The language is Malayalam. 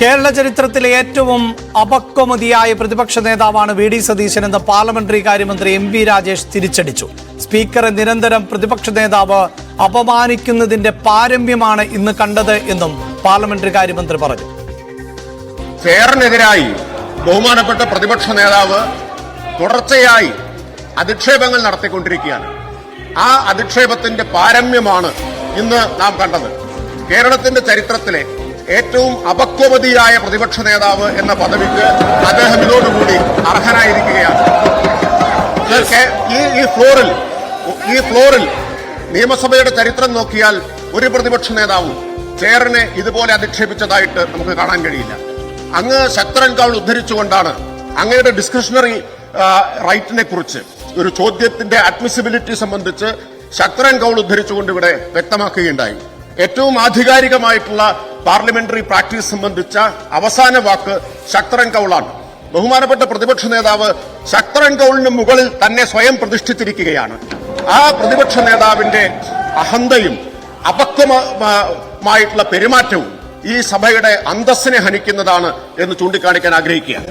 കേരള ചരിത്രത്തിലെ ഏറ്റവും അപക്വമതിയായ പ്രതിപക്ഷ നേതാവാണ് വി ഡി സതീശനെന്ന് പാർലമെന്ററി കാര്യമന്ത്രി എം പി രാജേഷ് തിരിച്ചടിച്ചു. സ്പീക്കറെ നിരന്തരം പ്രതിപക്ഷ നേതാവ് അപമാനിക്കുന്നതിന്റെ പാരമ്യമാണ് ഇന്ന് കണ്ടത് എന്നും പാർലമെന്ററി കാര്യമന്ത്രി പറഞ്ഞു. ഫെയറിനെതിരായി ബഹുമാനപ്പെട്ട പ്രതിപക്ഷ നേതാവ് തുടർച്ചയായി അധിക്ഷേപങ്ങൾ നടത്തിക്കൊണ്ടിരിക്കുകയാണ്. ആ അധിക്ഷേപത്തിന്റെ പാരമ്യമാണ് ഇന്ന് നാം കണ്ടത്. കേരളത്തിന്റെ ചരിത്രത്തിലെ ഏറ്റവും അപക്വമതിയായ പ്രതിപക്ഷ നേതാവ് എന്ന പദവിക്ക് അദ്ദേഹം ഇതോടുകൂടി അർഹനായിരിക്കുകയാണ്. ഈ ഫ്ലോറിൽ നിയമസഭയുടെ ചരിത്രം നോക്കിയാൽ ഒരു പ്രതിപക്ഷ നേതാവും ചെയറിനെ ഇതുപോലെ അധിക്ഷേപിച്ചതായിട്ട് നമുക്ക് കാണാൻ കഴിയില്ല. അങ്ങ് ശക്തൻ കൗൾ ഉദ്ധരിച്ചുകൊണ്ടാണ് അങ്ങയുടെ ഡിസ്കഷണറി റൈറ്റിനെ കുറിച്ച് ഒരു ചോദ്യത്തിന്റെ അഡ്മിസിബിലിറ്റി സംബന്ധിച്ച് ശക്തൻ കൗൾ ഉദ്ധരിച്ചുകൊണ്ട് ഇവിടെ വ്യക്തമാക്കുകയുണ്ടായി. ഏറ്റവും ആധികാരികമായിട്ടുള്ള പാർലമെന്ററി പ്രാക്ടീസ് സംബന്ധിച്ച അവസാന വാക്ക് ശക്തൻ കൗളാണ്. ബഹുമാനപ്പെട്ട പ്രതിപക്ഷ നേതാവ് ശക്തൻ കൗളിന് മുകളിൽ തന്നെ സ്വയം പ്രതിഷ്ഠിച്ചിരിക്കുകയാണ്. ആ പ്രതിപക്ഷ നേതാവിന്റെ അഹന്തയും അപക്വമായിട്ടുള്ള പെരുമാറ്റവും ഈ സഭയുടെ അന്തസ്സിനെ ഹനിക്കുന്നതാണ് എന്ന് ചൂണ്ടിക്കാണിക്കാൻ ആഗ്രഹിക്കുകയാണ്.